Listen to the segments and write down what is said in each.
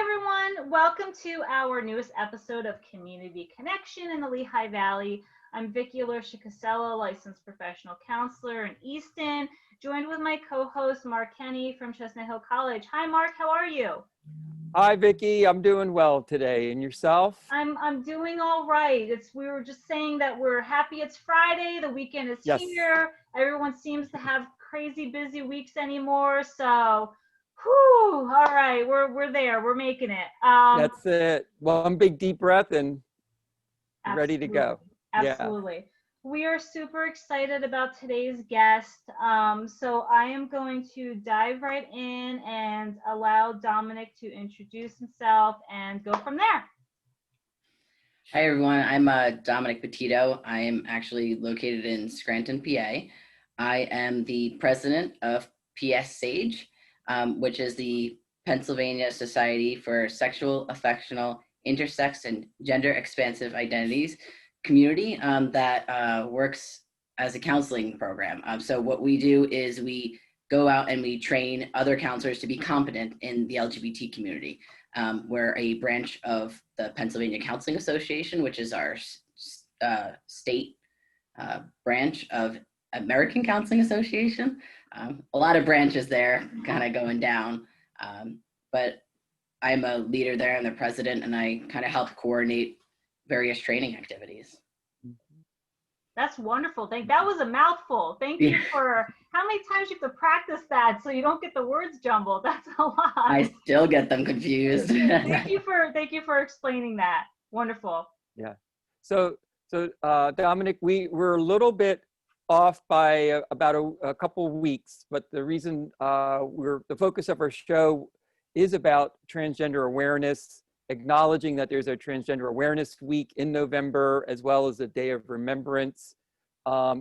everyone. Welcome to our newest episode of Community Connection in the Lehigh Valley. I'm Vicki Alercia Casella, licensed professional counselor in Easton, joined with my co-host Mark Kenny from Chestnut Hill College. Hi, Mark. How are you? Hi, Vicki. I'm doing well today. And yourself? I'm doing all right. We were just saying that we're happy it's Friday. The weekend is Yes. here. Everyone seems to have crazy busy weeks anymore. So, whew, all right, we're there. We're making it. That's it. One big deep breath and ready to go. Absolutely. Yeah. We are super excited about today's guest. So I am going to dive right in and allow Dominick to introduce himself and go from there. Hi, everyone. I'm Dominick Petitto. I am actually located in Scranton, PA. I am the president of PS SAGE, which is the Pennsylvania Society for Sexual, Affectional, Intersex, and Gender Expansive Identities community that works as a counseling program. So what we do is we go out and we train other counselors to be competent in the LGBT community. We're a branch of the Pennsylvania Counseling Association, which is our state branch of American Counseling Association. A lot of branches there kind of going down, but I'm a leader there and the president, and I kind of help coordinate various training activities. That's wonderful. That was a mouthful. Thank you for how many times you have to practice that so you don't get the words jumbled. That's a lot. I still get them confused. Thank you for explaining that. Wonderful. Yeah. So Dominick, we're a little bit off by about a couple of weeks, but the reason the focus of our show is about transgender awareness, acknowledging that there's a Transgender Awareness Week in November, as well as a Day of Remembrance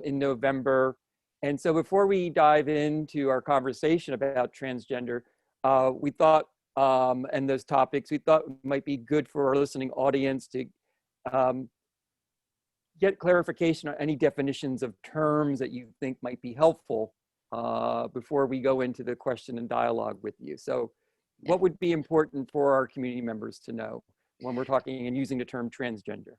in November. And so before we dive into our conversation about transgender, we thought, and those topics, we thought it might be good for our listening audience to get clarification on any definitions of terms that you think might be helpful before we go into the question and dialogue with you. So what would be important for our community members to know when we're talking and using the term transgender?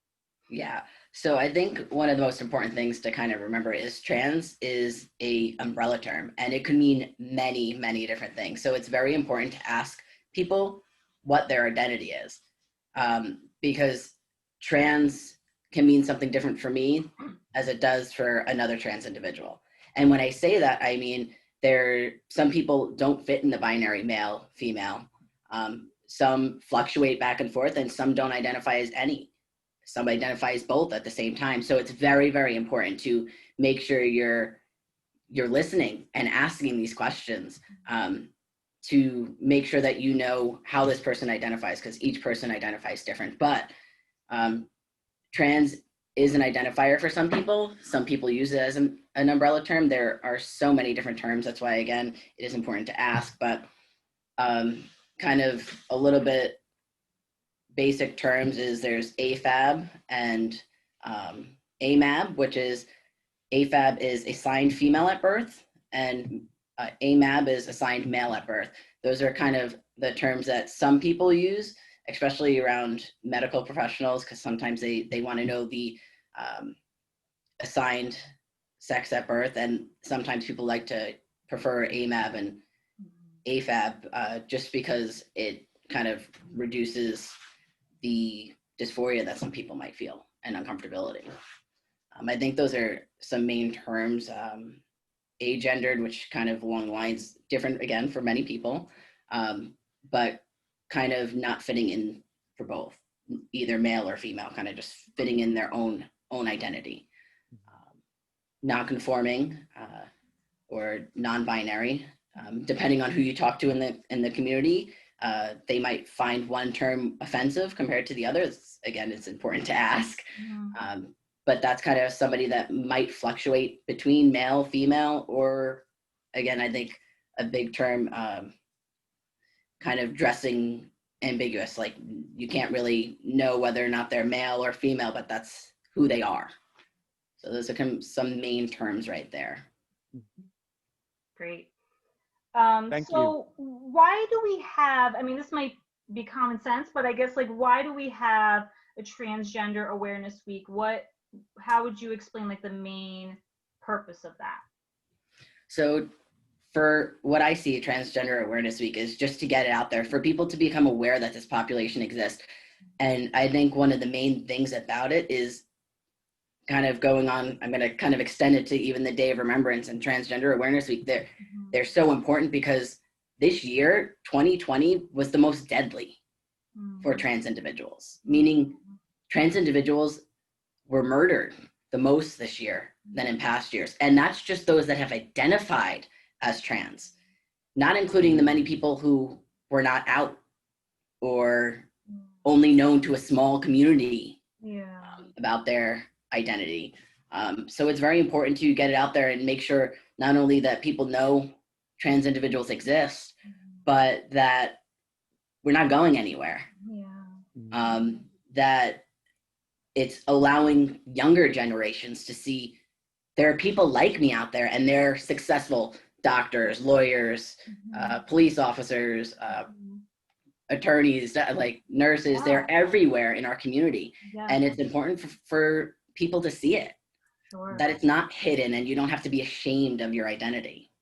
Yeah, so I think one of the most important things to kind of remember is trans is a umbrella term, and it could mean many, many different things. So it's very important to ask people what their identity is, because trans can mean something different for me as it does for another trans individual. And when I say that, I mean, some people don't fit in the binary male, female. Some fluctuate back and forth, and some don't identify as any. Some identify as both at the same time. So it's very, very important to make sure you're listening and asking these questions to make sure that you know how this person identifies, because each person identifies different. But trans is an identifier for some people. Some people use it as an umbrella term. There are so many different terms. That's why, again, it is important to ask. But kind of a little bit basic terms is there's AFAB and AMAB, which is AFAB is assigned female at birth, and AMAB is assigned male at birth. Those are kind of the terms that some people use, especially around medical professionals, because sometimes they want to know the assigned sex at birth, and sometimes people like to prefer AMAB and AFAB just because it kind of reduces the dysphoria that some people might feel and uncomfortability. I think those are some main terms. Agendered, which kind of along the lines different again for many people, but kind of not fitting in for both, either male or female, kind of just fitting in their own identity. Non-conforming or non-binary, depending on who you talk to in the community, they might find one term offensive compared to the others. Again, it's important to ask. But that's kind of somebody that might fluctuate between male, female, or again, I think a big term, kind of dressing ambiguous. Like you can't really know whether or not they're male or female, but that's who they are. So those are some main terms right there. Great. Thank you. Why do we have, I mean, this might be common sense, but I guess like why do we have a Transgender Awareness Week? How would you explain like the main purpose of that? So for what I see, Transgender Awareness Week is just to get it out there for people to become aware that this population exists. And I think one of the main things about it is kind of going on, I'm going to kind of extend it to even the Day of Remembrance and Transgender Awareness Week. They're so important because this year, 2020, was the most deadly for trans individuals, meaning trans individuals were murdered the most this year than in past years. And that's just those that have identified as trans, not including the many people who were not out or only known to a small community about their identity. So it's very important to get it out there and make sure not only that people know trans individuals exist, but that we're not going anywhere. That it's allowing younger generations to see there are people like me out there and they're successful doctors, lawyers, police officers, attorneys, like nurses. They're everywhere in our community. And it's important for people to see it, that it's not hidden and you don't have to be ashamed of your identity.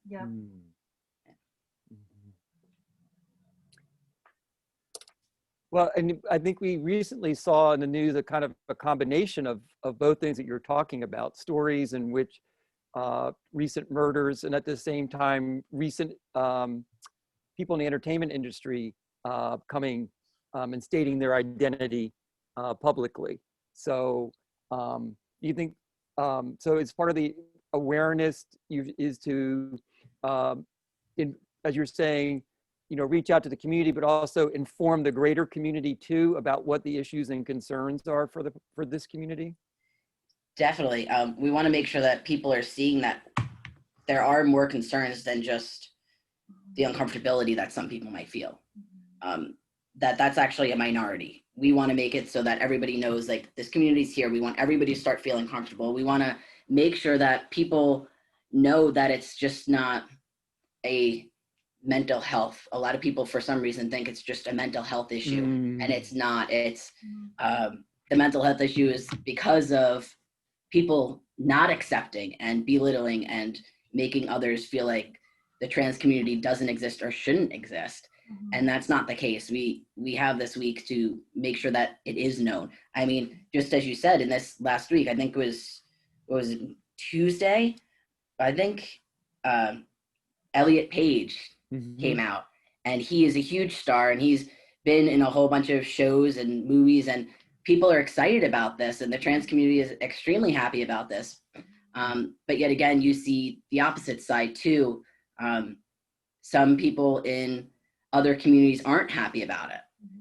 Well, and I think we recently saw in the news a kind of a combination of both things that you're talking about, stories in which recent murders and at the same time recent people in the entertainment industry coming and stating their identity publicly. So you think, so it's part of the awareness is to, as you're saying, reach out to the community, but also inform the greater community too about what the issues and concerns are for this community? Definitely. We want to make sure that people are seeing that there are more concerns than just the uncomfortability that some people might feel. That's actually a minority. We want to make it so that everybody knows, like, this community's here. We want everybody to start feeling comfortable. We want to make sure that people know that it's just not a mental health. A lot of people, for some reason, think it's just a mental health issue, and it's not. It's the mental health issue is because of people not accepting and belittling and making others feel like the trans community doesn't exist or shouldn't exist. And that's not the case. We have this week to make sure that it is known. I mean, just as you said, in this last week, I think it was Tuesday, I think Elliot Page came out, and he is a huge star, and he's been in a whole bunch of shows and movies, and people are excited about this, and the trans community is extremely happy about this. But yet again, you see the opposite side too. Some people in other communities aren't happy about it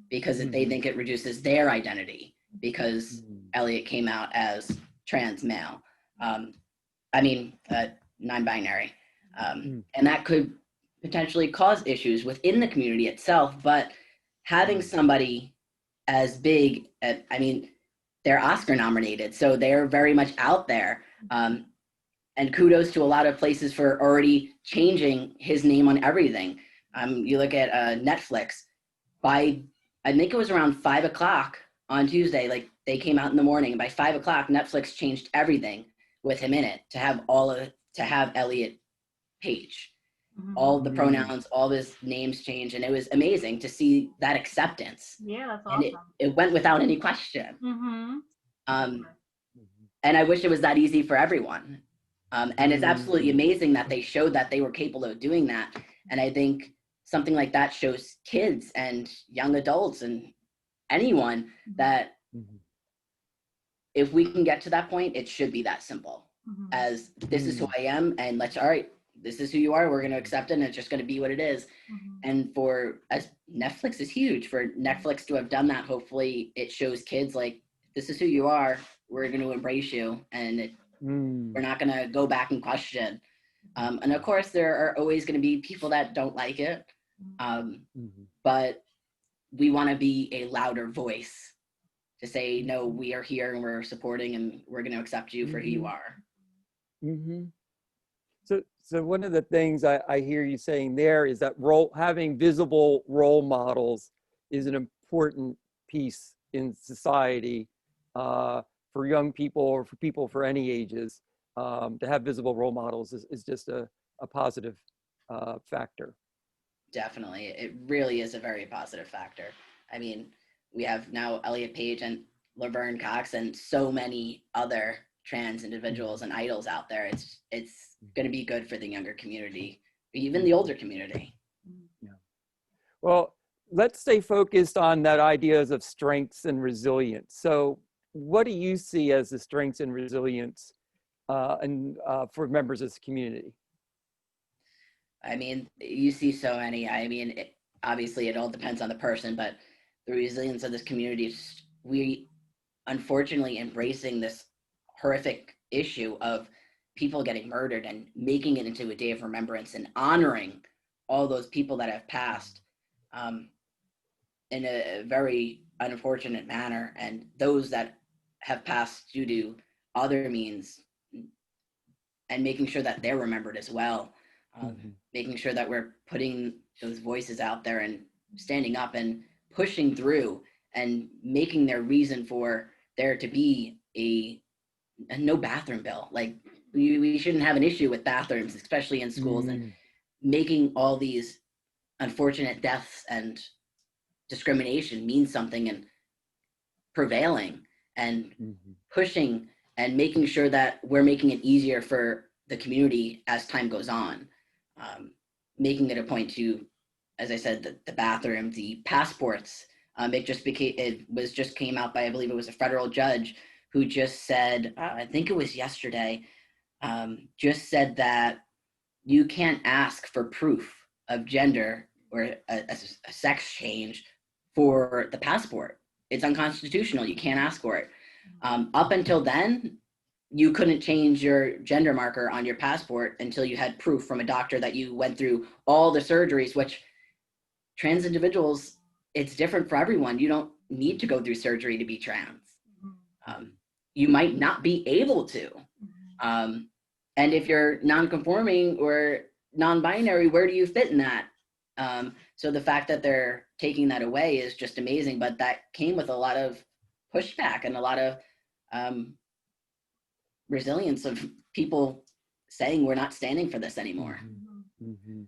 because they think it reduces their identity because Elliot came out as trans male. Non-binary. And that could potentially cause issues within the community itself, but having somebody as big, they're Oscar nominated, so they're very much out there. And kudos to a lot of places for already changing his name on everything. You look at Netflix, I think it was around 5 o'clock on Tuesday, like they came out in the morning, and by 5 o'clock, Netflix changed everything with him in it to have Elliot Page. All the pronouns, all his names changed, and it was amazing to see that acceptance. Yeah, that's awesome. And it went without any question. And I wish it was that easy for everyone. And it's absolutely amazing that they showed that they were capable of doing that. And I think something like that shows kids and young adults and anyone that if we can get to that point, it should be that simple as this is who I am, and all right, this is who you are, we're going to accept it, and it's just going to be what it is. And as Netflix is huge, for Netflix to have done that, hopefully it shows kids like, this is who you are, we're going to embrace you, and we're not going to go back and question. And of course, there are always going to be people that don't like it, but we want to be a louder voice to say, no, we are here and we're supporting and we're going to accept you for who you are. So one of the things I hear you saying there is that having visible role models is an important piece in society for young people or for people for any ages. To have visible role models is just a positive factor. Definitely. It really is a very positive factor. I mean, we have now Elliot Page and Laverne Cox and so many other trans individuals and idols out there. It's going to be good for the younger community, even the older community. Yeah. Well, let's stay focused on that ideas of strengths and resilience. So what do you see as the strengths and resilience for members of this community? I mean, you see so many. I mean, obviously it all depends on the person, but the resilience of this community is we unfortunately embracing this horrific issue of people getting murdered and making it into a day of remembrance and honoring all those people that have passed in a very unfortunate manner, and those that have passed due to other means, and making sure that they're remembered as well. Making sure that we're putting those voices out there and standing up and pushing through and making their reason for there to be a no bathroom bill. Like we shouldn't have an issue with bathrooms, especially in schools, and making all these unfortunate deaths and discrimination mean something, and prevailing and pushing and making sure that we're making it easier for the community as time goes on. Making it a point to, as I said, the bathroom, the passports. It just came out by, I believe it was a federal judge who just said, I think it was yesterday, just said that you can't ask for proof of gender or a sex change for the passport. It's unconstitutional. You can't ask for it. Up until then, you couldn't change your gender marker on your passport until you had proof from a doctor that you went through all the surgeries, which trans individuals, it's different for everyone. You don't need to go through surgery to be trans. You might not be able to. And if you're non-conforming or non-binary, where do you fit in that? So the fact that they're taking that away is just amazing, but that came with a lot of pushback and a lot of resilience of people saying we're not standing for this anymore. And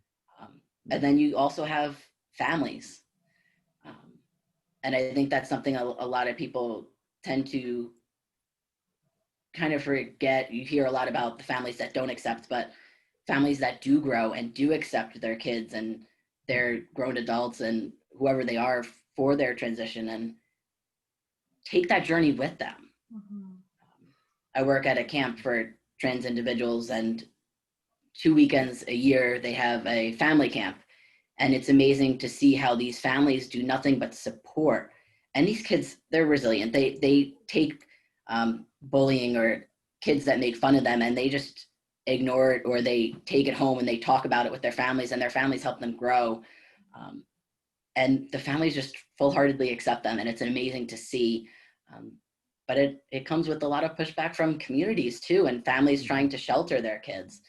then you also have families. And I think that's something a lot of people tend to kind of forget. You hear a lot about the families that don't accept, but families that do grow and do accept their kids and their grown adults and whoever they are for their transition and take that journey with them. I work at a camp for trans individuals, and 2 weekends a year they have a family camp, and it's amazing to see how these families do nothing but support. And these kids, they're resilient. They take bullying or kids that make fun of them, and they just ignore it, or they take it home and they talk about it with their families, and their families help them grow. And the families just full-heartedly accept them, and it's amazing to see. But it comes with a lot of pushback from communities too, and families trying to shelter their kids.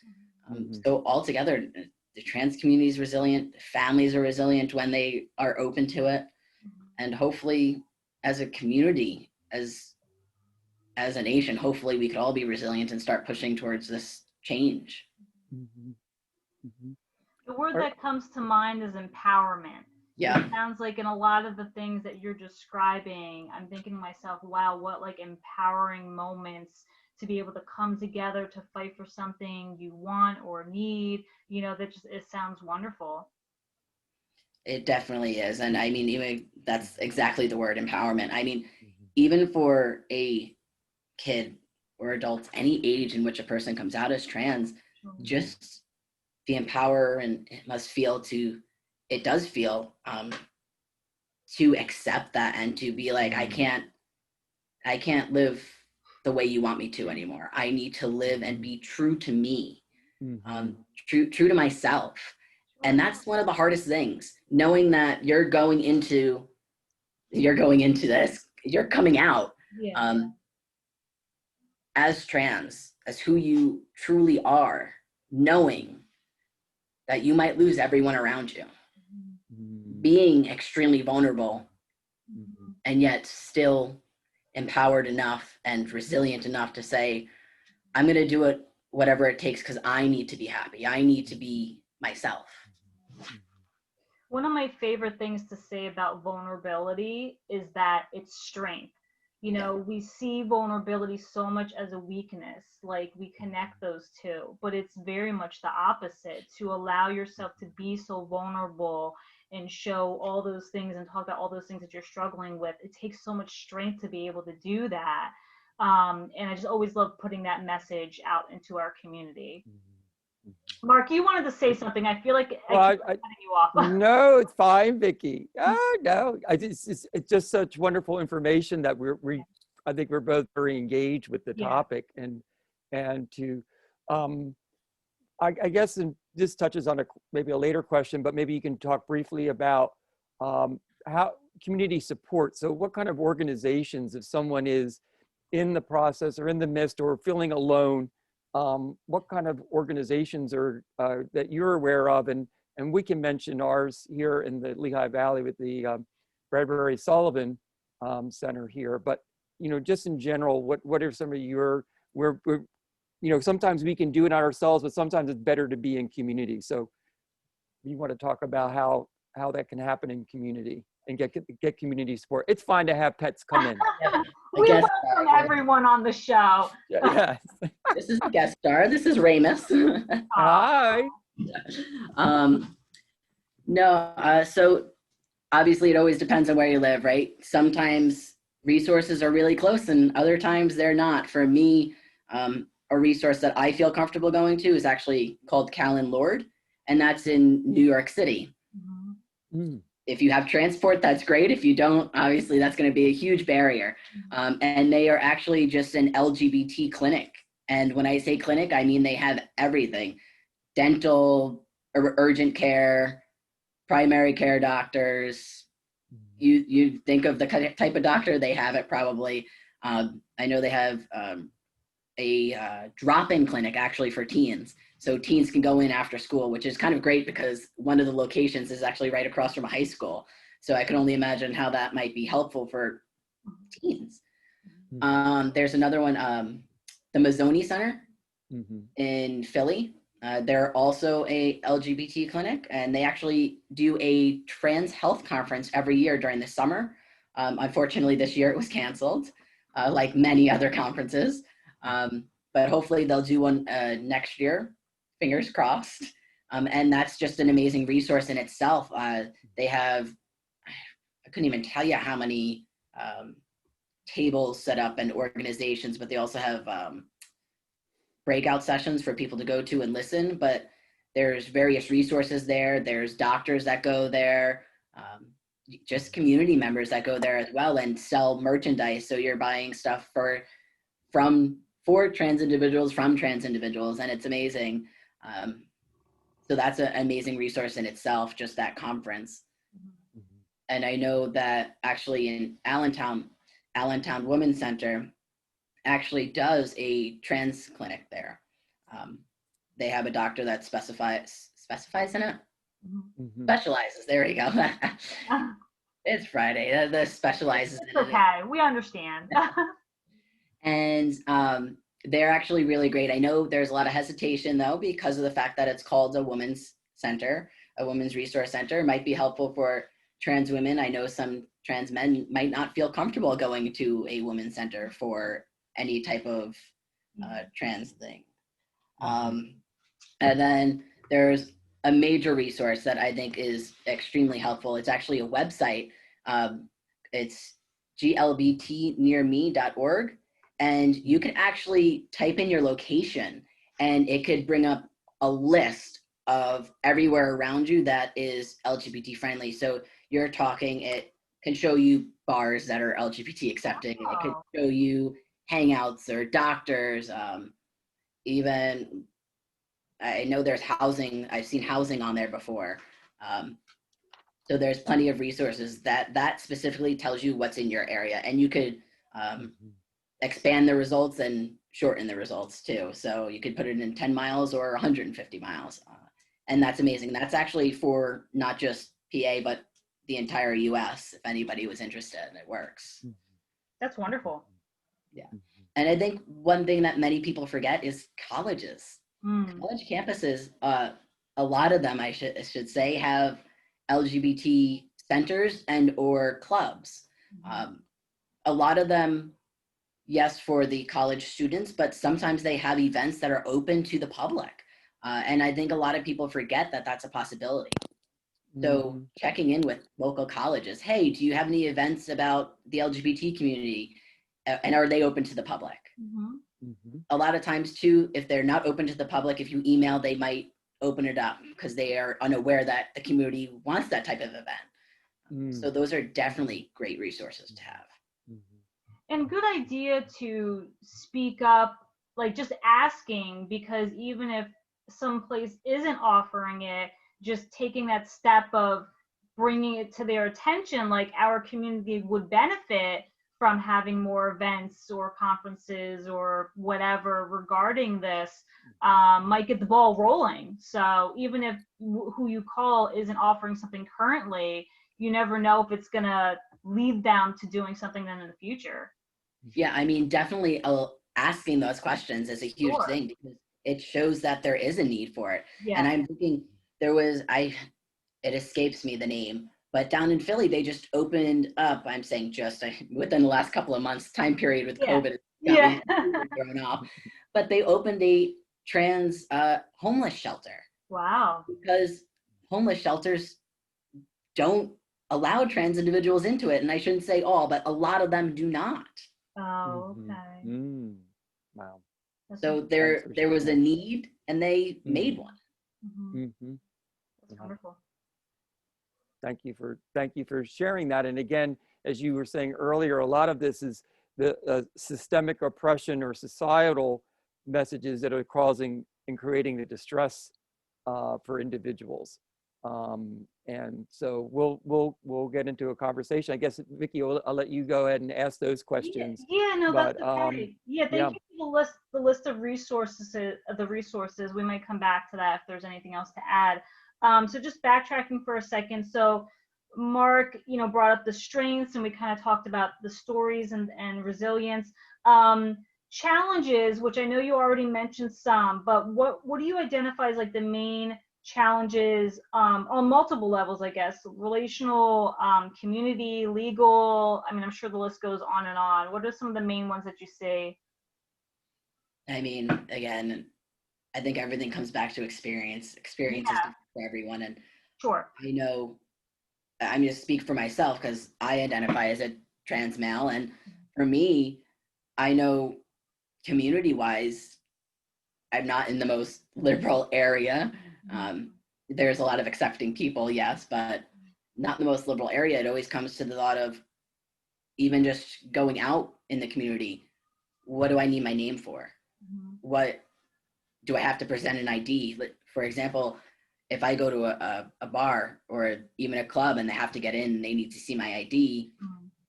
So altogether, the trans community is resilient, families are resilient when they are open to it. And hopefully as a community, as a nation, hopefully we could all be resilient and start pushing towards this change. The word that comes to mind is empowerment. Yeah. It sounds like in a lot of the things that you're describing, I'm thinking to myself, wow, what like empowering moments to be able to come together to fight for something you want or need, that just, it sounds wonderful. It definitely is. And I mean, even that's exactly the word, empowerment. I mean, even for a kid or adult, any age in which a person comes out as trans, just the empower and it does feel to accept that and to be like, I can't live the way you want me to anymore. I need to live and be true to me, true to myself. And that's one of the hardest things, knowing that you're going into this, you're coming out as trans, as who you truly are, knowing that you might lose everyone around you. being extremely vulnerable Mhm. and yet still empowered enough and resilient enough to say, I'm going to do it, whatever it takes, because I need to be happy. I need to be myself. One of my favorite things to say about vulnerability is that it's strength. You know, we see vulnerability so much as a weakness, like we connect those two, but it's very much the opposite. To allow yourself to be so vulnerable and show all those things and talk about all those things that you're struggling with, it takes so much strength to be able to do that. And I just always love putting that message out into our community. Mark, you wanted to say something. I feel like I keep cutting you off. No, it's fine, Vicky. Oh, no, it's just such wonderful information that I think we're both very engaged with the topic, and to, I guess, and this touches on maybe a later question, but maybe you can talk briefly about how community support. So what kind of organizations, if someone is in the process or in the midst or feeling alone, what kind of organizations are that you're aware of, and we can mention ours here in the Lehigh Valley with the Bradbury Sullivan Center here. But just in general, what are some of your we're sometimes we can do it ourselves, but sometimes it's better to be in community. So you want to talk about how that can happen in community and get community support. It's fine to have pets come in. We welcome everyone on the show. Yes. This is a guest star. This is Ramus. Hi. So obviously it always depends on where you live, right? Sometimes resources are really close and other times they're not. For me, a resource that I feel comfortable going to is actually called Callan Lord, and that's in New York City. Mm. If you have transport, that's great. If you don't, obviously that's going to be a huge barrier. And they are actually just an LGBT clinic. And when I say clinic, I mean they have everything: dental, urgent care, primary care doctors. You think of the type of doctor they have it probably. I know they have a drop-in clinic actually for teens. So teens can go in after school, which is kind of great because one of the locations is actually right across from a high school. So I can only imagine how that might be helpful for teens. There's another one, the Mazzoni Center in Philly. They're also a LGBT clinic, and they actually do a trans health conference every year during the summer. Unfortunately, this year it was canceled, like many other conferences. But hopefully they'll do one next year, fingers crossed. And that's just an amazing resource in itself. They have, I couldn't even tell you how many tables set up and organizations, but they also have breakout sessions for people to go to and listen. But there's various resources there. There's doctors that go there, just community members that go there as well and sell merchandise. So you're buying stuff for trans individuals from trans individuals, and it's amazing. So that's an amazing resource in itself, just that conference. And I know that actually in Allentown Women's Center actually does a trans clinic there. They have a doctor that specifies in it. Specializes, there we go. It's Friday, that specializes in it. Okay, we understand. And they're actually really great. I know there's a lot of hesitation though, because of the fact that it's called a women's center, a women's resource center. It might be helpful for trans women. I know some trans men might not feel comfortable going to a women's center for any type of trans thing. And then there's a major resource that I think is extremely helpful. It's actually a website. It's glbtnearme.org. And you can actually type in your location and it could bring up a list of everywhere around you that is LGBT friendly. So you're talking, it can show you bars that are LGBT accepting. It could show you hangouts or doctors. Even, I know there's housing. I've seen housing on there before. So there's plenty of resources that specifically tells you what's in your area. And you could expand the results and shorten the results too. So you could put it in 10 miles or 150 miles. And that's amazing. That's actually for not just PA, but the entire US. If anybody was interested, it works. That's wonderful. Yeah. And I think one thing that many people forget is colleges. College campuses, a lot of them, I should say, have LGBT centers and or clubs. A lot of them, yes, for the college students, but sometimes they have events that are open to the public. And I think a lot of people forget that that's a possibility. So checking in with local colleges, hey, do you have any events about the LGBT community? And are they open to the public? A lot of times too, if they're not open to the public, if you email, they might open it up because they are unaware that the community wants that type of event. So those are definitely great resources to have. And good idea to speak up, like just asking, because even if some place isn't offering it, just taking that step of bringing it to their attention, like our community would benefit from having more events or conferences or whatever regarding this, might get the ball rolling. So even if who you call isn't offering something currently, you never know if it's gonna lead them to doing something then in the future. Yeah, I mean, definitely asking those questions is a huge thing because it shows that there is a need for it. Yeah. And I'm thinking it escapes me the name, but down in Philly, they just opened up, I'm saying within the last couple of months time period with COVID, it's thrown off, but they opened a trans homeless shelter. Wow. Because homeless shelters don't allow trans individuals into it. And I shouldn't say all, but a lot of them do not. Oh, okay. Wow. So there was a need and they made one. That's wonderful. Thank you for sharing that. And again, as you were saying earlier, a lot of this is the systemic oppression or societal messages that are causing and creating the distress for individuals. And so we'll get into a conversation. I guess, Vicki, I'll let you go ahead and ask those questions. Yeah, no, that's okay. Thank you for the list of resources. We might come back to that if there's anything else to add. So just backtracking for a second. So Mark, brought up the strengths, and we kind of talked about the stories and resilience. Challenges, which I know you already mentioned some, but what do you identify as like the main challenges on multiple levels, I guess, relational, community, legal? I mean, I'm sure the list goes on and on. What are some of the main ones that you see? I mean, again, I think everything comes back to experience. Experience is different for everyone. And sure, I know, I'm going to speak for myself because I identify as a trans male. And for me, I know community-wise, I'm not in the most liberal area. There's a lot of accepting people, yes, but not the most liberal area. It always comes to the thought of even just going out in the community. What do I need my name for? What do I have to present an ID? For example, if I go to a bar or even a club and they have to get in and they need to see my ID,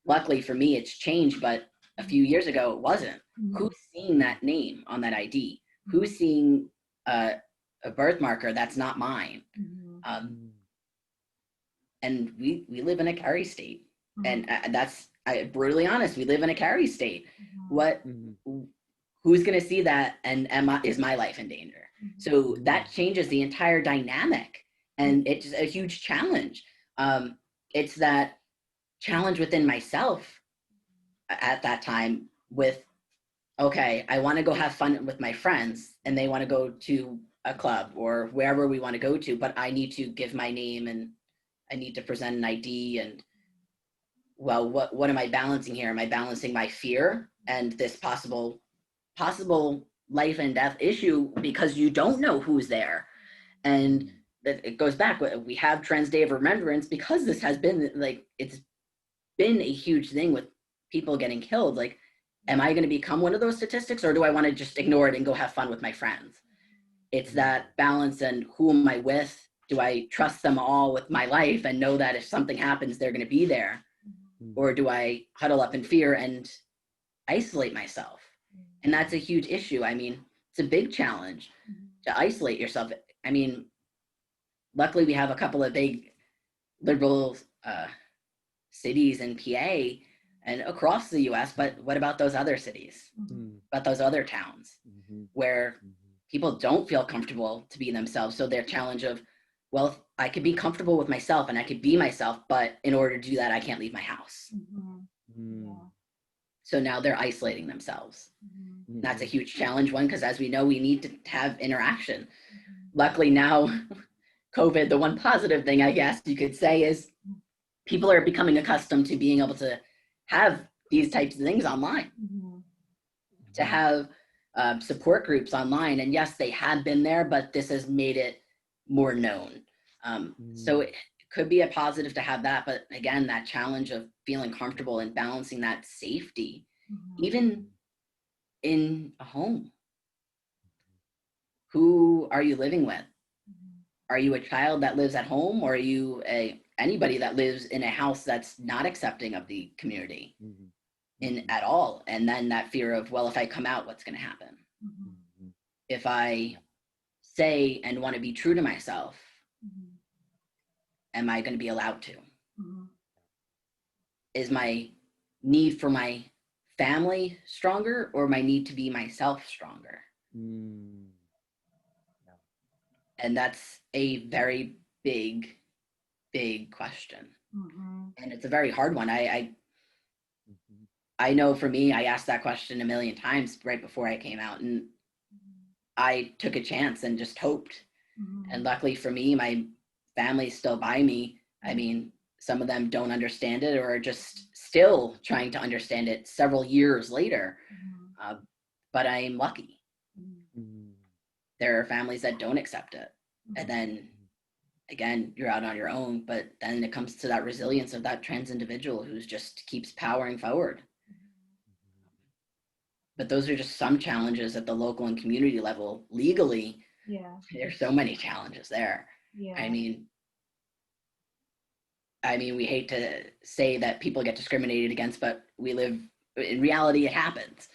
luckily for me, it's changed, but a few years ago, it wasn't. Who's seeing that name on that ID? Who's seeing a birth marker that's not mine? And we live in a carry state. And that's brutally honest. We live in a carry state. Who's going to see that? And is my life in danger? So that changes the entire dynamic. And it's a huge challenge. It's that challenge within myself at that time with, okay, I want to go have fun with my friends and they want to go to a club or wherever we want to go to, but I need to give my name and I need to present an ID. And well, what am I balancing here? Am I balancing my fear and this possible life and death issue because you don't know who's there? And it goes back, we have Trans Day of Remembrance because this has been it's been a huge thing with people getting killed. Like, am I going to become one of those statistics, or do I want to just ignore it and go have fun with my friends? It's that balance. And who am I with? Do I trust them all with my life and know that if something happens, they're going to be there? Or do I huddle up in fear and isolate myself? And that's a huge issue. I mean, it's a big challenge to isolate yourself. I mean, luckily we have a couple of big liberal cities in PA and across the US, but what about those other cities? Mm-hmm. About those other towns Mm-hmm. where people don't feel comfortable to be themselves? So their challenge of, well, I could be comfortable with myself and I could be myself, but in order to do that, I can't leave my house. Mm-hmm. Yeah. So now they're isolating themselves. Mm-hmm. That's a huge challenge one, because as we know, we need to have interaction. Mm-hmm. Luckily now, COVID, the one positive thing I guess you could say is people are becoming accustomed to being able to have these types of things online, to have support groups online. And yes, they have been there, but this has made it more known. So it could be a positive to have that. But again, that challenge of feeling comfortable and balancing that safety, even in a home. Who are you living with? Are you a child that lives at home, or are you anybody that lives in a house that's not accepting of the community at all? And then that fear of, well, if I come out, what's going to happen? If I say and want to be true to myself, am I going to be allowed to? Is my need for my family stronger, or my need to be myself stronger? And that's a very big question. And it's a very hard one. I know for me, I asked that question a million times right before I came out, and I took a chance and just hoped. And luckily for me, my family's still by me. I mean, some of them don't understand it, or are just still trying to understand it several years later. But I'm lucky. There are families that don't accept it. And then again, you're out on your own, but then it comes to that resilience of that trans individual who's just keeps powering forward. But those are just some challenges at the local and community level. Legally, there's so many challenges there. I mean, we hate to say that people get discriminated against, but in reality, it happens.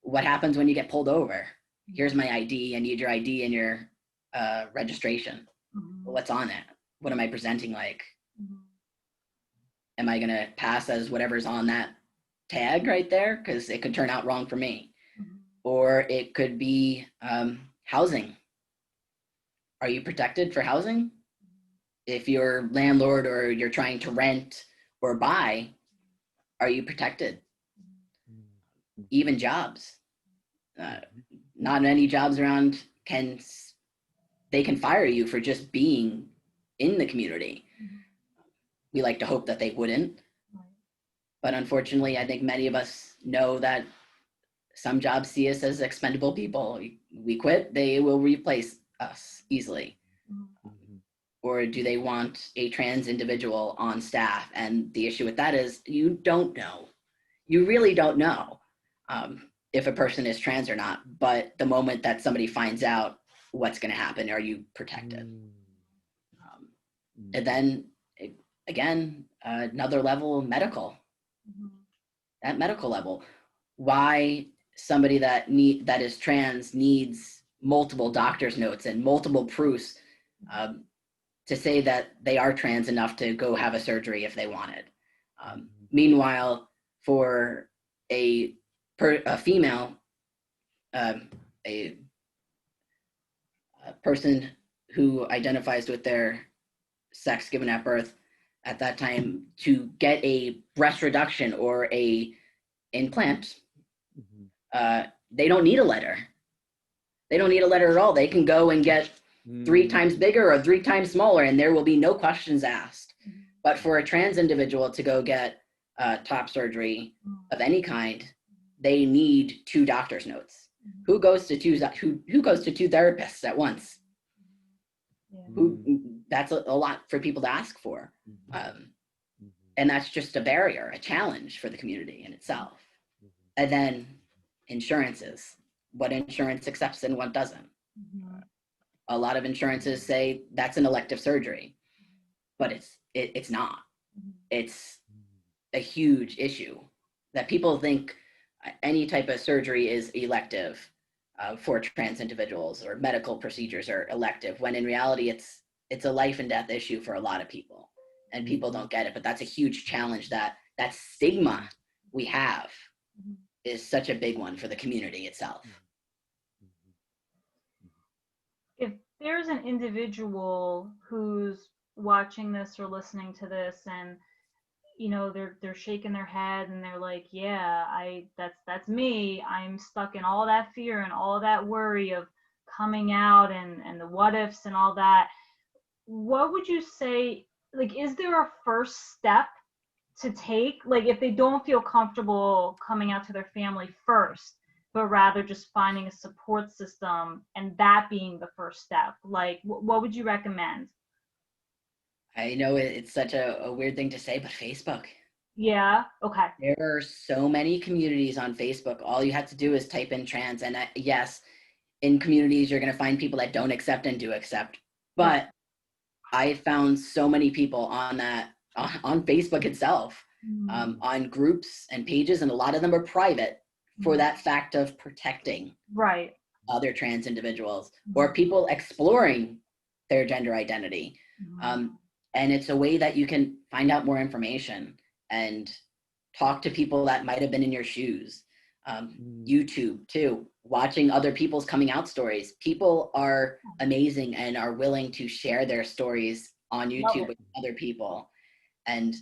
What happens when you get pulled over? Here's my ID. I need your ID and your registration. What's on it? What am I presenting like? Am I going to pass as whatever's on that tag right there? Because it could turn out wrong for me. Or it could be housing. Are you protected for housing? If you're landlord or you're trying to rent or buy, are you protected? Even jobs. Not many jobs around can fire you for just being in the community. We like to hope that they wouldn't. But unfortunately, I think many of us know that some jobs see us as expendable people. We quit, they will replace us easily. Or do they want a trans individual on staff? And the issue with that is you don't know. You really don't know if a person is trans or not. But the moment that somebody finds out, what's going to happen? Are you protected? And then again, another level, medical. At medical level, why somebody that is trans needs multiple doctor's notes and multiple proofs to say that they are trans enough to go have a surgery if they wanted. Meanwhile, for a female, a person who identifies with their sex given at birth at that time, to get a breast reduction or a implant, they don't need a letter. They don't need a letter at all. They can go and get 3 times bigger or 3 times smaller, and there will be no questions asked. But for a trans individual to go get top surgery of any kind, they need 2 doctor's notes. Who goes to 2 therapists at once? That's a lot for people to ask for. And that's just a barrier, a challenge for the community in itself. And then insurances, what insurance accepts and what doesn't. A lot of insurances say that's an elective surgery, but it's not. It's a huge issue that people think any type of surgery is elective for trans individuals, or medical procedures are elective, when in reality it's a life and death issue for a lot of people. and people don't get it. But that's a huge challenge, that stigma we have is such a big one for the community itself. If there's an individual who's watching this or listening to this and they're shaking their head and they're like, yeah, that's me. I'm stuck in all that fear and all that worry of coming out and the what ifs and all that. What would you say, like, is there a first step to take? Like, if they don't feel comfortable coming out to their family first, but rather just finding a support system and that being the first step, like, what would you recommend? I know it's such a weird thing to say, but Facebook. Yeah. Okay. There are so many communities on Facebook. All you have to do is type in trans. And yes, in communities, you're going to find people that don't accept and do accept. But I found so many people on Facebook itself, on groups and pages, and a lot of them are private for that fact of protecting other trans individuals or people exploring their gender identity. And it's a way that you can find out more information and talk to people that might have been in your shoes. YouTube too, watching other people's coming out stories. People are amazing and are willing to share their stories on YouTube with other people. And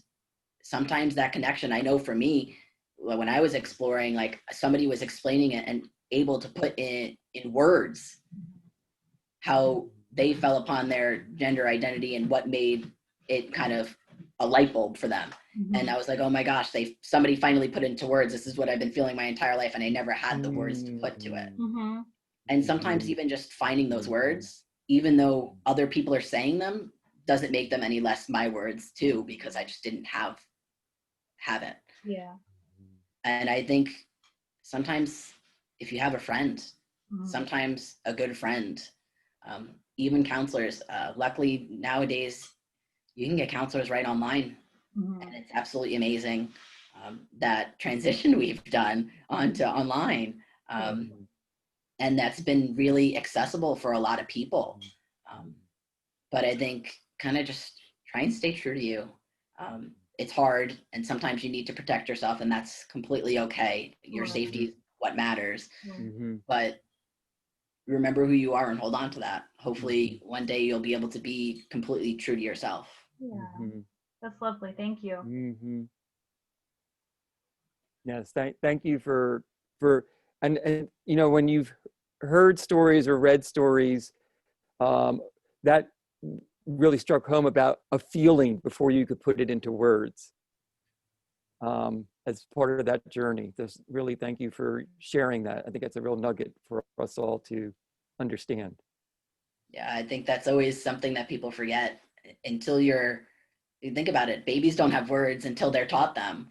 sometimes that connection, I know for me, when I was exploring, like, somebody was explaining it and able to put in words how they fell upon their gender identity and what made it kind of a light bulb for them. And I was like, oh my gosh, somebody finally put into words, this is what I've been feeling my entire life, and I never had the words to put to it. And sometimes even just finding those words, even though other people are saying them, doesn't make them any less my words too, because I just didn't have it. Yeah. And I think sometimes if you have a friend, sometimes a good friend, even counselors, luckily nowadays you can get counselors right online. And it's absolutely amazing, that transition we've done onto online. And that's been really accessible for a lot of people. But I think kind of just try and stay true to you. It's hard, and sometimes you need to protect yourself, and that's completely okay. Your safety is what matters. But remember who you are and hold on to that. Hopefully one day you'll be able to be completely true to yourself. Yeah. That's lovely. Thank you. Yes, thank you for and when you've heard stories or read stories, that really struck home about a feeling before you could put it into words, as part of that journey. Really thank you for sharing that. I think that's a real nugget for us all to understand. Yeah, I think that's always something that people forget until you think about it. Babies don't have words until they're taught them.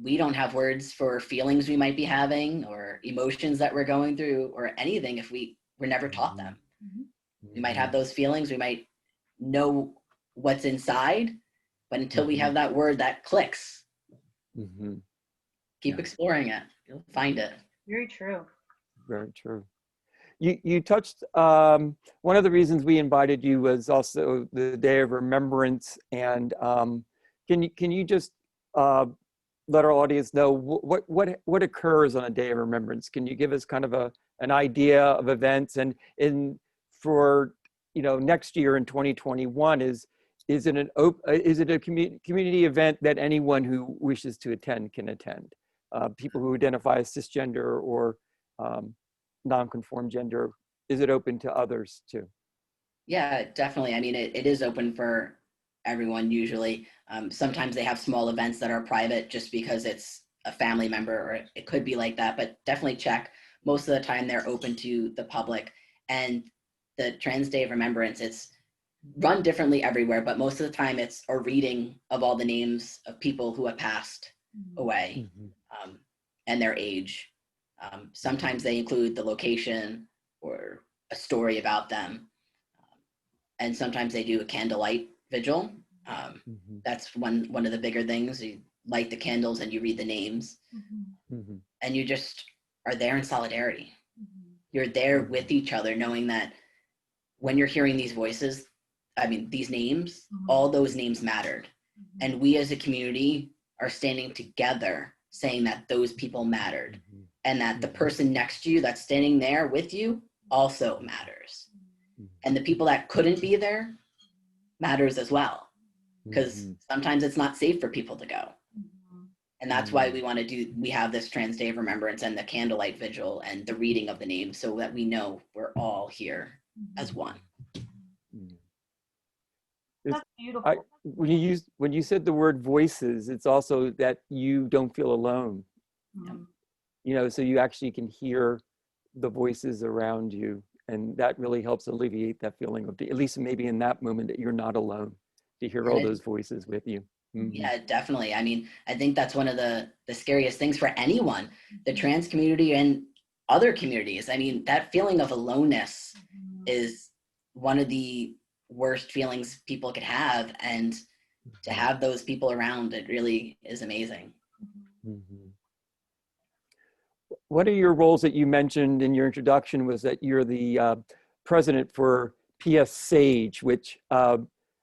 We don't have words for feelings we might be having or emotions that we're going through or anything if we were never taught them. We might have those feelings, we might know what's inside, but until we have that word that clicks, keep exploring it. You'll find it. Very true. Very true. You touched, one of the reasons we invited you was also the Day of Remembrance. And can you just let our audience know what occurs on a Day of Remembrance? Can you give us kind of an idea of events? And for next year in 2021, is it a community event that anyone who wishes to attend can attend? People who identify as cisgender or non-conform gender, is it open to others too? Yeah, definitely. I mean, it is open for everyone usually. Sometimes they have small events that are private just because it's a family member, or it could be like that, but definitely check. Most of the time they're open to the public. And the Trans Day of Remembrance, it's run differently everywhere, but most of the time it's a reading of all the names of people who have passed away, and their age. Sometimes they include the location or a story about them. And sometimes they do a candlelight vigil. That's one of the bigger things. You light the candles and you read the names, and you just are there in solidarity. You're there with each other, knowing that when you're hearing these voices, these names, all those names mattered. And we as a community are standing together saying that those people mattered, and that the person next to you that's standing there with you also matters. And the people that couldn't be there matters as well, because sometimes it's not safe for people to go. And that's why we have this Trans Day of Remembrance and the candlelight vigil and the reading of the names, so that we know we're all here as one. That's beautiful. When you said the word voices, it's also that you don't feel alone. You know, so you actually can hear the voices around you, and that really helps alleviate that feeling of, at least maybe in that moment, that you're not alone, to hear all those voices with you. Yeah, definitely. I mean, I think that's one of the scariest things for anyone, the trans community and other communities. I mean, that feeling of aloneness is one of the worst feelings people could have, and to have those people around, it really is amazing. One of your roles that you mentioned in your introduction was that you're the president for PS SAGE, which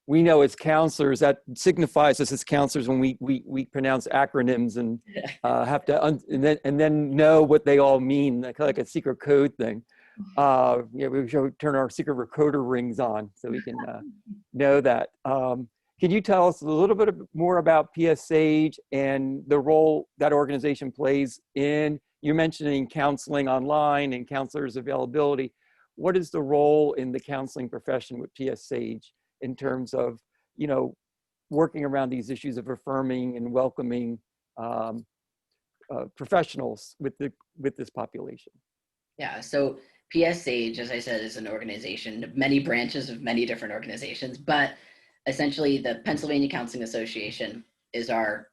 we know as counselors, that signifies us as counselors when we pronounce acronyms and have to and then know what they all mean, like a secret code thing. We should turn our secret recorder rings on so we can know that. Can you tell us a little bit more about PS SAGE and the role that organization plays in, you're mentioning counseling online and counselors availability. What is the role in the counseling profession with PS SAGE in terms of, working around these issues of affirming and welcoming professionals with this population? Yeah, so PS SAGE, as I said, is an organization, many branches of many different organizations, but essentially the Pennsylvania Counseling Association is our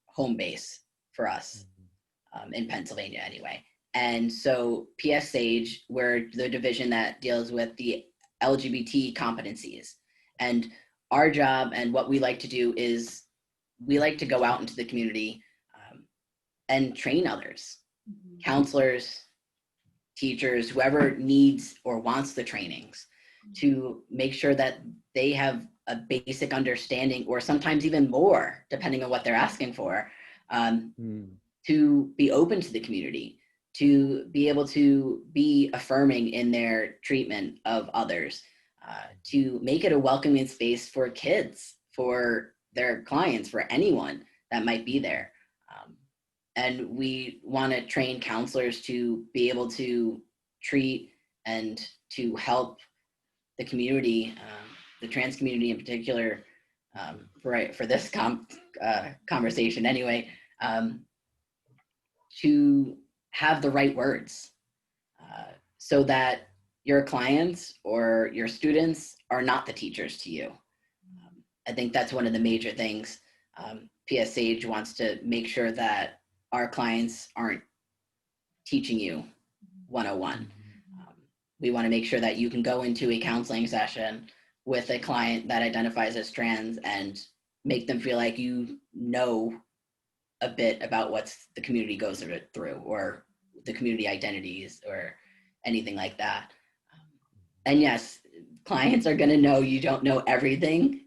home base for us in Pennsylvania anyway. And so PS SAGE, we're the division that deals with the LGBT competencies. And our job and what we like to do is we like to go out into the community and train others, counselors, teachers, whoever needs or wants the trainings, to make sure that they have a basic understanding, or sometimes even more, depending on what they're asking for, to be open to the community, to be able to be affirming in their treatment of others, to make it a welcoming space for kids, for their clients, for anyone that might be there. And we want to train counselors to be able to treat and to help the community, the trans community in particular, for this conversation anyway, to have the right words so that your clients or your students are not the teachers to you. I think that's one of the major things. PS SAGE wants to make sure that our clients aren't teaching you 101. We want to make sure that you can go into a counseling session with a client that identifies as trans and make them feel like you know a bit about what the community goes through, or the community identities, or anything like that. And yes, clients are going to know you don't know everything,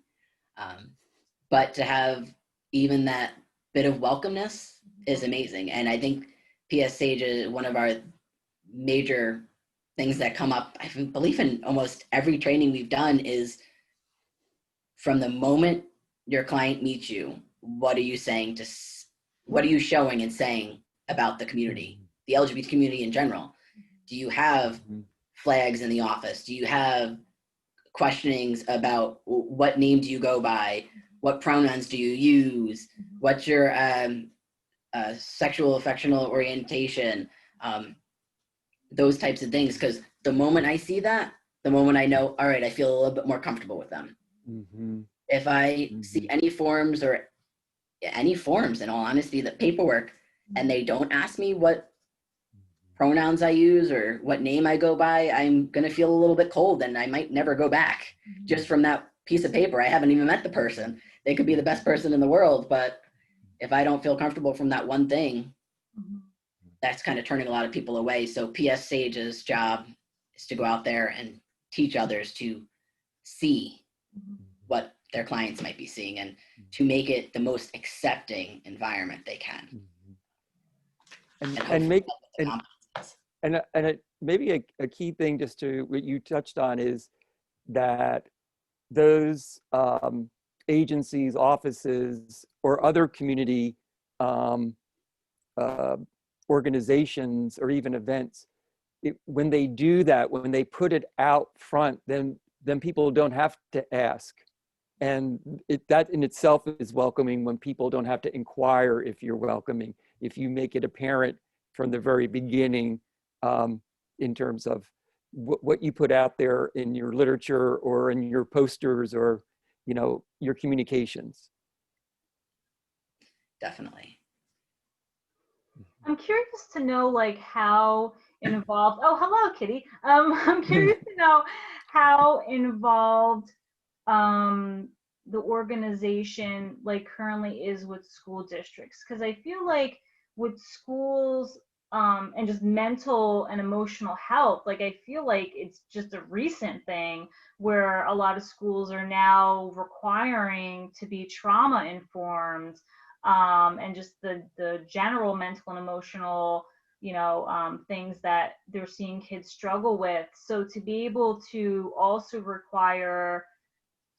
but to have even that bit of welcomeness is amazing. And I think PS SAGE is one of our major things that come up, I believe, in almost every training we've done, is from the moment your client meets you, what are you showing and saying about the community, the LGBT community in general? Do you have flags in the office? Do you have questionings about what name do you go by? What pronouns do you use? What's your sexual affectional orientation? Those types of things, because the moment I see that, the moment I know, all right, I feel a little bit more comfortable with them. If I see any forms, in all honesty, the paperwork, and they don't ask me what pronouns I use or what name I go by, I'm going to feel a little bit cold, and I might never go back just from that piece of paper. I haven't even met the person. They could be the best person in the world, but if I don't feel comfortable from that one thing, that's kind of turning a lot of people away. So PS SAGE's job is to go out there and teach others to see their clients might be seeing, and to make it the most accepting environment they can. And maybe a key thing just to what you touched on is that those agencies, offices, or other community organizations or even events, when they do that, when they put it out front, then people don't have to ask. And that in itself is welcoming, when people don't have to inquire if you're welcoming. If you make it apparent from the very beginning, in terms of what you put out there in your literature or in your posters or, you know, your communications. Definitely. I'm curious to know, like, how involved, oh, hello, Kitty. I'm curious to know how involved the organization like currently is with school districts, because I feel like with schools and just mental and emotional health, like I feel like it's just a recent thing where a lot of schools are now requiring to be trauma informed, and just the general mental and emotional, you know, things that they're seeing kids struggle with. So to be able to also require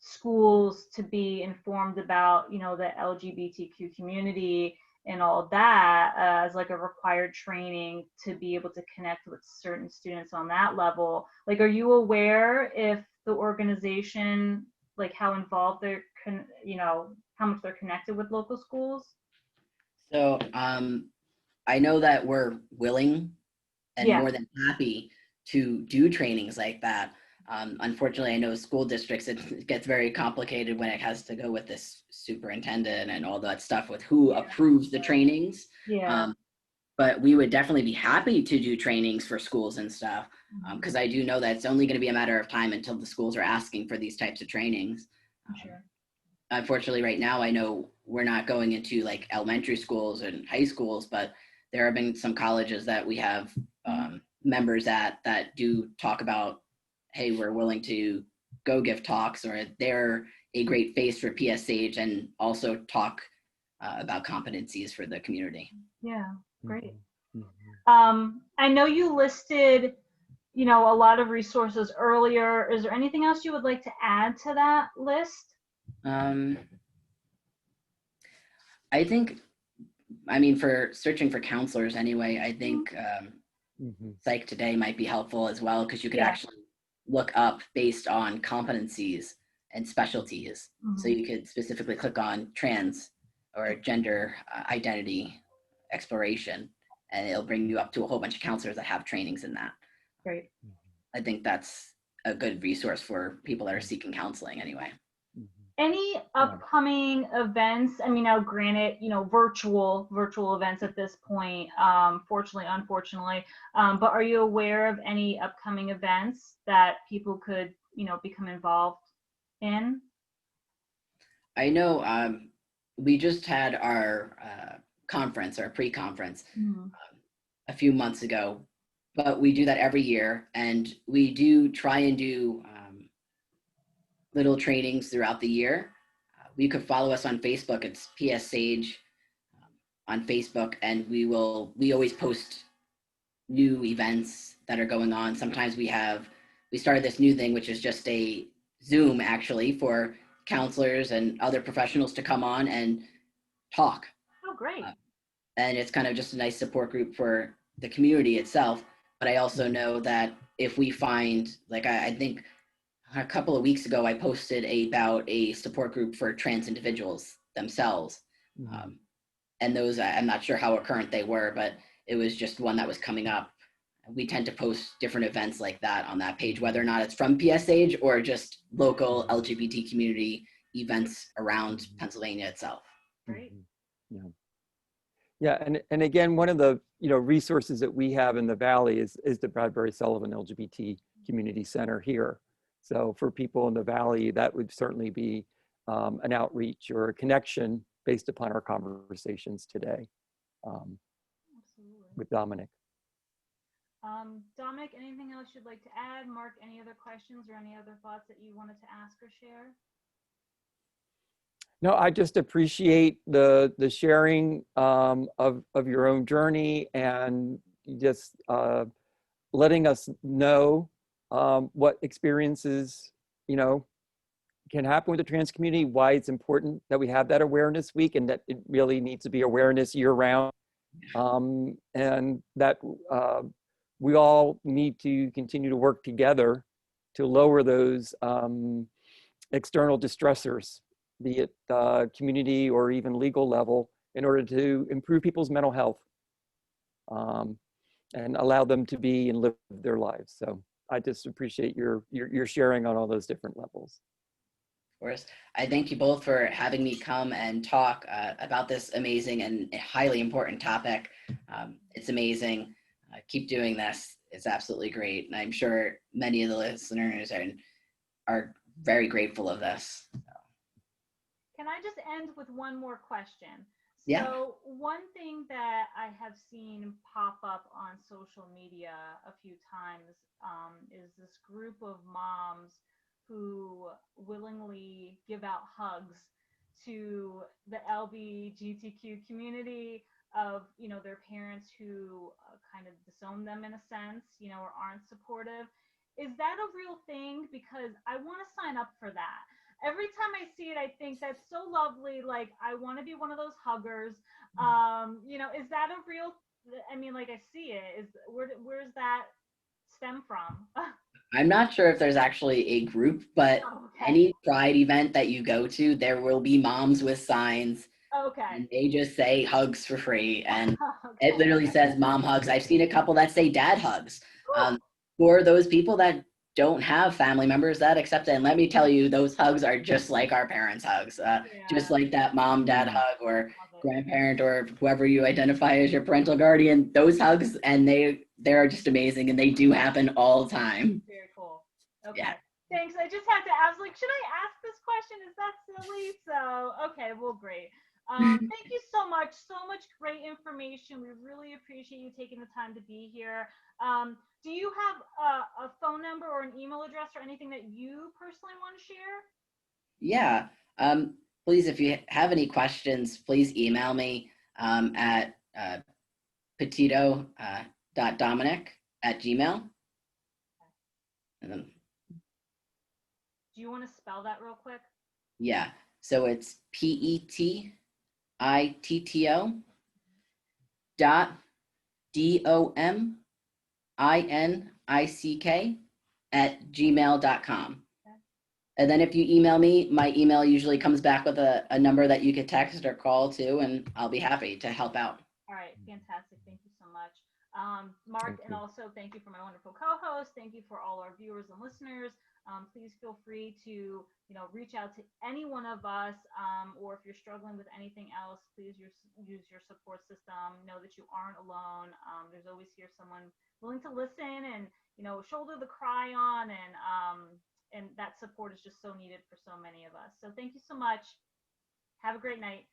schools to be informed about, you know, the LGBTQ community and all that, as like a required training to be able to connect with certain students on that level. Like, are you aware if the organization, like how involved they're, you know, how much they're connected with local schools? So I know that we're willing and more than happy to do trainings like that. Unfortunately, I know school districts, it gets very complicated when it has to go with this superintendent and all that stuff with who approves the trainings. But we would definitely be happy to do trainings for schools and stuff, because I do know that it's only going to be a matter of time until the schools are asking for these types of trainings. Unfortunately, right now, I know we're not going into like elementary schools and high schools, but there have been some colleges that we have members at that do talk about, hey, we're willing to go give talks, or they're a great face for PSH and also talk about competencies for the community. Yeah, great. I know you listed, you know, a lot of resources earlier. Is there anything else you would like to add to that list? I think, I mean, for searching for counselors anyway, I think Psych Today might be helpful as well, because you could actually look up based on competencies and specialties. So you could specifically click on trans or gender identity exploration, and it'll bring you up to a whole bunch of counselors that have trainings in that. Great. I think that's a good resource for people that are seeking counseling anyway. Any upcoming events? I mean, now granted, you know, virtual events at this point, fortunately, unfortunately, but are you aware of any upcoming events that people could, you know, become involved in? I know we just had our conference, our pre-conference, a few months ago, but we do that every year, and we do try and do little trainings throughout the year. You could follow us on Facebook. It's PS Sage on Facebook, and we always post new events that are going on. Sometimes we started this new thing, which is just a Zoom actually for counselors and other professionals to come on and talk. Oh, great. And it's kind of just a nice support group for the community itself. But I also know that if we find, like I think a couple of weeks ago, I posted about a support group for trans individuals themselves. And those, I'm not sure how current they were, but it was just one that was coming up. We tend to post different events like that on that page, whether or not it's from PSH or just local LGBT community events around Pennsylvania itself. Great. Yeah, and again, one of the, you know, resources that we have in the Valley is the Bradbury Sullivan LGBT Community Center here. So for people in the Valley, that would certainly be an outreach or a connection based upon our conversations today with Dominick. Dominick, anything else you'd like to add? Mark, any other questions or any other thoughts that you wanted to ask or share? No, I just appreciate the sharing of your own journey and just letting us know what experiences, you know, can happen with the trans community, why it's important that we have that awareness week, and that it really needs to be awareness year round, and that we all need to continue to work together to lower those external distressors, be it community or even legal level, in order to improve people's mental health and allow them to be and live their lives. So I just appreciate your sharing on all those different levels. Of course. I thank you both for having me come and talk about this amazing and highly important topic. It's amazing. Keep doing this. It's absolutely great. And I'm sure many of the listeners are very grateful of this. Can I just end with one more question? Yeah. So one thing that I have seen pop up on social media a few times is this group of moms who willingly give out hugs to the LGBTQ community of, their parents who kind of disown them in a sense, or aren't supportive. Is that a real thing? Because I want to sign up for that. Every time I see it, I think that's so lovely. Like, I want to be one of those huggers. Is that a real? I mean, like, I see it. Where's that stem from? I'm not sure if there's actually a group, but Okay. any Pride event that you go to, there will be moms with signs. Okay. And they just say hugs for free. And Okay. it literally says mom hugs. I've seen a couple that say dad hugs. For those people that don't have family members that accept it. And let me tell you, those hugs are just like our parents' hugs, just like that mom dad hug or grandparent or whoever you identify as your parental guardian. Those hugs, and they're just amazing, and they do happen all the time. Very cool. Okay. Yeah. Thanks. I just had to ask, like, should I ask this question? Is that silly? So, okay, well, great. Thank you so much. So much great information. We really appreciate you taking the time to be here. Do you have a phone number or an email address or anything that you personally want to share? Yeah. Please, if you have any questions, please email me at petitto.dominick@gmail. And then, Do you want to spell that real quick? yeah. So it's PETITTO DOMINICK@gmail.com. And then if you email me, my email usually comes back with a number that you could text or call to, and I'll be happy to help out. All right, fantastic. Thank you so much. Mark, and also thank you for my wonderful co-host. Thank you for all our viewers and listeners. Please feel free to, reach out to any one of us, or if you're struggling with anything else, please use your support system. Know that you aren't alone. There's always here someone willing to listen and, shoulder the cry on, and that support is just so needed for so many of us. So thank you so much. Have a great night.